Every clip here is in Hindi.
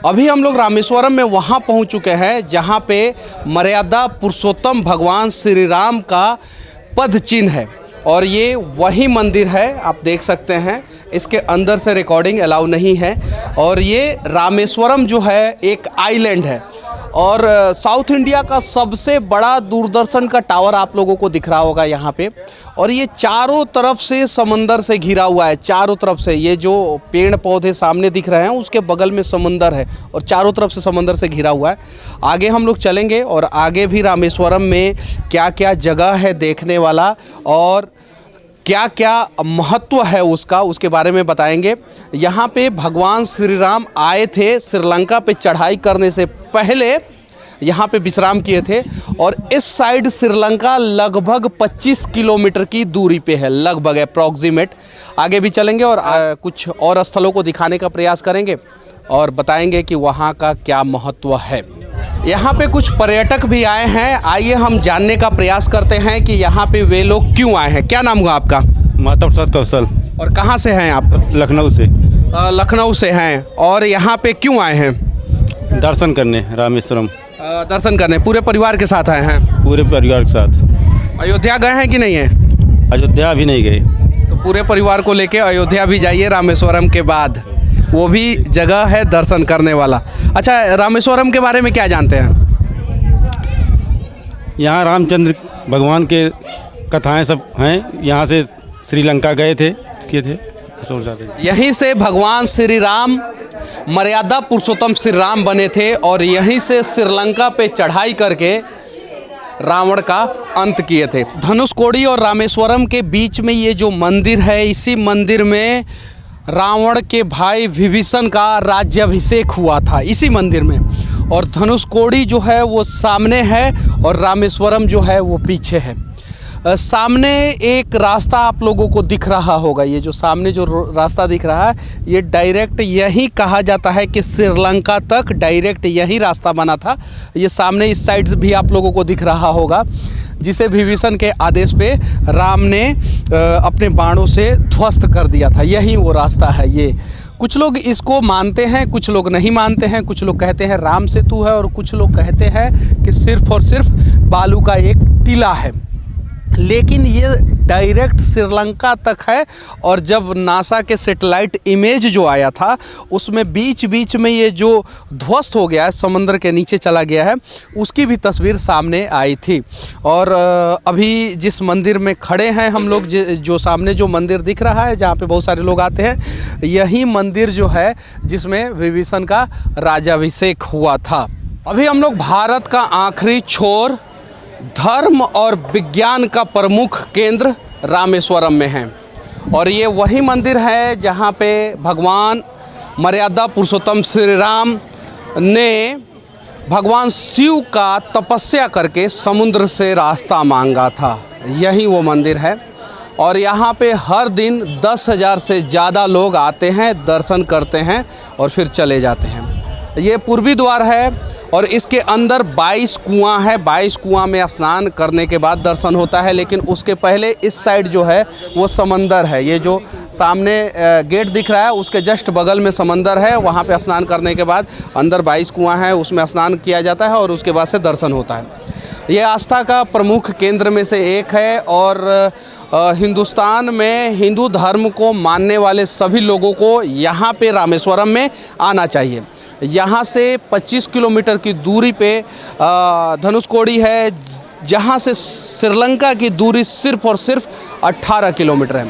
अभी हम लोग रामेश्वरम में वहाँ पहुँच चुके हैं जहाँ पे मर्यादा पुरुषोत्तम भगवान श्री राम का पद चिन्ह है और ये वही मंदिर है। आप देख सकते हैं इसके अंदर से रिकॉर्डिंग अलाउ नहीं है। और ये रामेश्वरम जो है एक आइलैंड है और साउथ इंडिया का सबसे बड़ा दूरदर्शन का टावर आप लोगों को दिख रहा होगा यहाँ पे। और ये चारों तरफ से समंदर से घिरा हुआ है, चारों तरफ से। ये जो पेड़ पौधे सामने दिख रहे हैं उसके बगल में समंदर है और चारों तरफ से समंदर से घिरा हुआ है। आगे हम लोग चलेंगे और आगे भी रामेश्वरम में क्या क्या जगह है देखने वाला और क्या क्या महत्व है उसका, उसके बारे में बताएंगे। यहाँ पे भगवान श्री राम आए थे, श्रीलंका पे चढ़ाई करने से पहले यहाँ पे विश्राम किए थे। और इस साइड श्रीलंका लगभग 25 किलोमीटर की दूरी पे है, लगभग अप्रॉक्सीमेट। आगे भी चलेंगे और कुछ और स्थलों को दिखाने का प्रयास करेंगे और बताएंगे कि वहाँ का क्या महत्व है। यहाँ पे कुछ पर्यटक भी आए हैं, आइए हम जानने का प्रयास करते हैं कि यहाँ पे वे लोग क्यों आए हैं। क्या नाम हुआ आपका? माता प्रसाद कौशल। और कहाँ से हैं आप? लखनऊ से। लखनऊ से हैं। और यहाँ पे क्यों आए हैं? दर्शन करने रामेश्वरम। दर्शन करने पूरे परिवार के साथ आए हैं? पूरे परिवार के साथ। अयोध्या गए हैं कि नहीं है? अयोध्या अभी नहीं गए। तो पूरे परिवार को लेके अयोध्या भी जाइए रामेश्वरम के बाद, वो भी जगह है दर्शन करने वाला। अच्छा, रामेश्वरम के बारे में क्या जानते हैं? यहाँ रामचंद्र भगवान के कथाएं सब हैं। यहाँ से श्रीलंका गए थे, किए थे। यहीं से भगवान श्री राम मर्यादा पुरुषोत्तम श्री राम बने थे और यहीं से श्रीलंका पे चढ़ाई करके रावण का अंत किए थे। धनुषकोडी और रामेश्वरम के बीच में ये जो मंदिर है, इसी मंदिर में रावण के भाई विभीषण का राज्याभिषेक हुआ था, इसी मंदिर में। और धनुषकोडी जो है वो सामने है और रामेश्वरम जो है वो पीछे है। सामने एक रास्ता आप लोगों को दिख रहा होगा, ये जो सामने जो रास्ता दिख रहा है ये डायरेक्ट यही कहा जाता है कि श्रीलंका तक डायरेक्ट यही रास्ता बना था। ये सामने इस साइड भी आप लोगों को दिख रहा होगा, जिसे विभीषण के आदेश पे राम ने अपने बाणों से ध्वस्त कर दिया था। यही वो रास्ता है। ये कुछ लोग इसको मानते हैं, कुछ लोग नहीं मानते हैं। कुछ लोग कहते हैं राम सेतु है और कुछ लोग कहते हैं कि सिर्फ और सिर्फ बालू का एक टीला है। लेकिन ये डायरेक्ट श्रीलंका तक है। और जब नासा के सैटेलाइट इमेज जो आया था उसमें बीच बीच में ये जो ध्वस्त हो गया है, समंदर के नीचे चला गया है, उसकी भी तस्वीर सामने आई थी। और अभी जिस मंदिर में खड़े हैं हम लोग, जो सामने जो मंदिर दिख रहा है जहाँ पे बहुत सारे लोग आते हैं, यही मंदिर जो है जिसमें विभीषण का राज्याभिषेक हुआ था। अभी हम लोग भारत का आखिरी छोर, धर्म और विज्ञान का प्रमुख केंद्र रामेश्वरम में है। और ये वही मंदिर है जहाँ पे भगवान मर्यादा पुरुषोत्तम श्री राम ने भगवान शिव का तपस्या करके समुद्र से रास्ता मांगा था। यही वो मंदिर है। और यहाँ पे हर दिन 10,000 से ज़्यादा लोग आते हैं, दर्शन करते हैं और फिर चले जाते हैं। ये पूर्वी द्वार है और इसके अंदर 22 कुआं है। 22 कुआं में स्नान करने के बाद दर्शन होता है। लेकिन उसके पहले इस साइड जो है वो समंदर है। ये जो सामने गेट दिख रहा है उसके जस्ट बगल में समंदर है। वहाँ पे स्नान करने के बाद अंदर 22 कुआं है, उसमें स्नान किया जाता है और उसके बाद से दर्शन होता है। ये आस्था का प्रमुख केंद्र में से एक है। और हिंदुस्तान में हिंदू धर्म को मानने वाले सभी लोगों को यहाँ पे रामेश्वरम में आना चाहिए। यहाँ से 25 किलोमीटर की दूरी पे धनुषकोडी है, जहाँ से श्रीलंका की दूरी सिर्फ और सिर्फ 18 किलोमीटर है।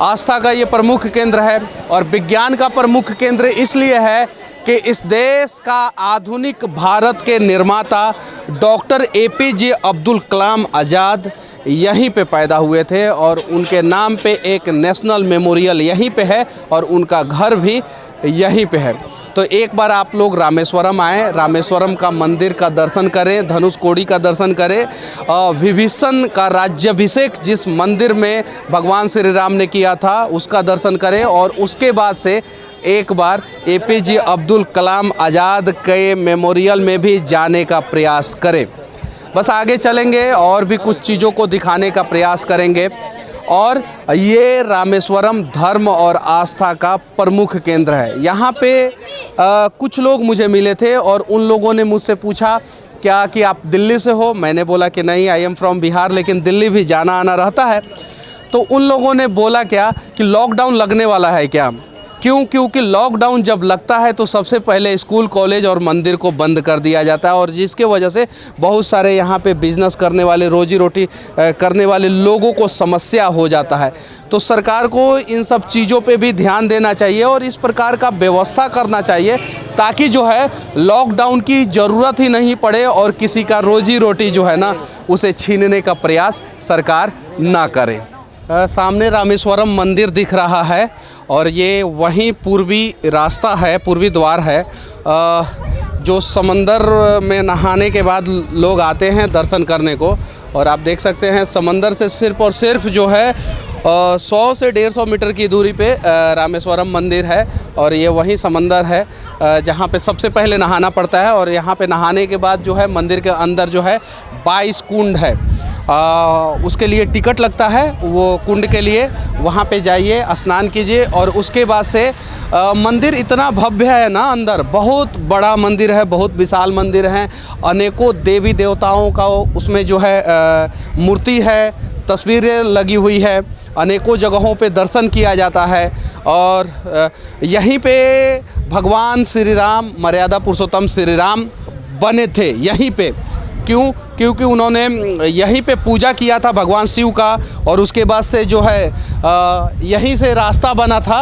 आस्था का ये प्रमुख केंद्र है और विज्ञान का प्रमुख केंद्र इसलिए है कि इस देश का आधुनिक भारत के निर्माता डॉक्टर APJ अब्दुल कलाम आज़ाद यहीं पे पैदा हुए थे और उनके नाम पे एक नेशनल मेमोरियल यहीं पे है और उनका घर भी यहीं पे है। तो एक बार आप लोग रामेश्वरम आएँ, रामेश्वरम का मंदिर का दर्शन करें, धनुषकोडी का दर्शन करें, विभीषण का राज्याभिषेक जिस मंदिर में भगवान श्री राम ने किया था उसका दर्शन करें और उसके बाद से एक बार APJ अब्दुल कलाम आज़ाद के मेमोरियल में भी जाने का प्रयास करें। बस आगे चलेंगे और भी कुछ चीज़ों को दिखाने का प्रयास करेंगे। और ये रामेश्वरम धर्म और आस्था का प्रमुख केंद्र है। यहाँ पे कुछ लोग मुझे मिले थे और उन लोगों ने मुझसे पूछा क्या कि आप दिल्ली से हो। मैंने बोला कि नहीं, आई एम फ्रॉम बिहार, लेकिन दिल्ली भी जाना आना रहता है। तो उन लोगों ने बोला क्या कि लॉकडाउन लगने वाला है क्या। क्यों? क्योंकि लॉकडाउन जब लगता है तो सबसे पहले स्कूल, कॉलेज और मंदिर को बंद कर दिया जाता है, और जिसके वजह से बहुत सारे यहाँ पे बिजनेस करने वाले, रोजी रोटी करने वाले लोगों को समस्या हो जाता है। तो सरकार को इन सब चीज़ों पे भी ध्यान देना चाहिए और इस प्रकार का व्यवस्था करना चाहिए ताकि जो है लॉकडाउन की ज़रूरत ही नहीं पड़े और किसी का रोजी रोटी जो है ना उसे छीनने का प्रयास सरकार ना करे। सामने रामेश्वरम मंदिर दिख रहा है और ये वहीं पूर्वी रास्ता है, पूर्वी द्वार है जो समंदर में नहाने के बाद लोग आते हैं दर्शन करने को। और आप देख सकते हैं समंदर से सिर्फ और सिर्फ जो है 100 से 150 मीटर की दूरी पे रामेश्वरम मंदिर है और ये वही समंदर है जहाँ पे सबसे पहले नहाना पड़ता है। और यहाँ पे नहाने के बाद जो है मंदिर के अंदर जो है 22 कुंड है, उसके लिए टिकट लगता है। वो कुंड के लिए वहाँ पे जाइए, स्नान कीजिए और उसके बाद से मंदिर इतना भव्य है ना, अंदर बहुत बड़ा मंदिर है, बहुत विशाल मंदिर है। अनेकों देवी देवताओं का उसमें जो है मूर्ति है, तस्वीरें लगी हुई है, अनेकों जगहों पे दर्शन किया जाता है। और यहीं पे भगवान श्री राम, मर्यादा पुरुषोत्तम श्री राम बने थे यहीं पे। क्यों? क्योंकि उन्होंने यहीं पे पूजा किया था भगवान शिव का और उसके बाद से जो है यहीं से रास्ता बना था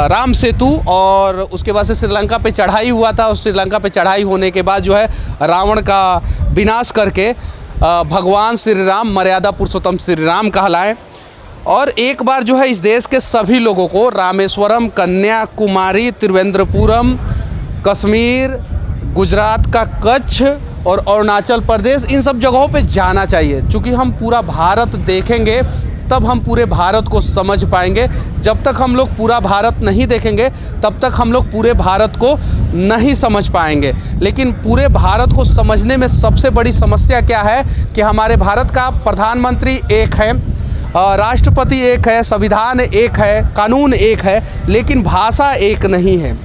राम सेतु, और उसके बाद से श्रीलंका पे चढ़ाई हुआ था। और श्रीलंका पे चढ़ाई होने के बाद जो है रावण का विनाश करके भगवान श्री राम मर्यादा पुरुषोत्तम श्री राम कहलाए। और एक बार जो है इस देश के सभी लोगों को रामेश्वरम, कन्याकुमारी, त्रिवेंद्रपुरम, कश्मीर, गुजरात का कच्छ और अरुणाचल प्रदेश, इन सब जगहों पे जाना चाहिए। क्योंकि हम पूरा भारत देखेंगे तब हम पूरे भारत को समझ पाएंगे। जब तक हम लोग पूरा भारत नहीं देखेंगे तब तक हम लोग पूरे भारत को नहीं समझ पाएंगे। लेकिन पूरे भारत को समझने में सबसे बड़ी समस्या क्या है कि हमारे भारत का प्रधानमंत्री एक है, राष्ट्रपति एक है, संविधान एक है, कानून एक है, लेकिन भाषा एक नहीं है।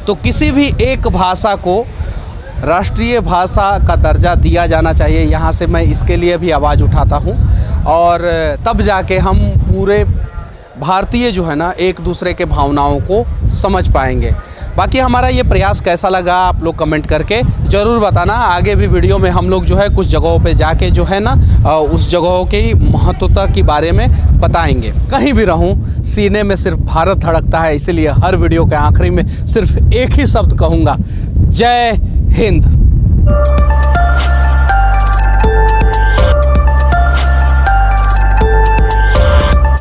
तो किसी भी एक भाषा को राष्ट्रीय भाषा का दर्जा दिया जाना चाहिए। यहाँ से मैं इसके लिए भी आवाज़ उठाता हूँ और तब जाके हम पूरे भारतीय जो है ना एक दूसरे के भावनाओं को समझ पाएंगे। बाकी हमारा ये प्रयास कैसा लगा आप लोग कमेंट करके ज़रूर बताना। आगे भी वीडियो में हम लोग जो है कुछ जगहों पे जाके जो है ना उस जगहों की महत्वता के बारे में बताएंगे। कहीं भी रहूं सीने में सिर्फ भारत धड़कता है, इसीलिए हर वीडियो के आखिरी में सिर्फ एक ही शब्द कहूँगा, जय हिंद।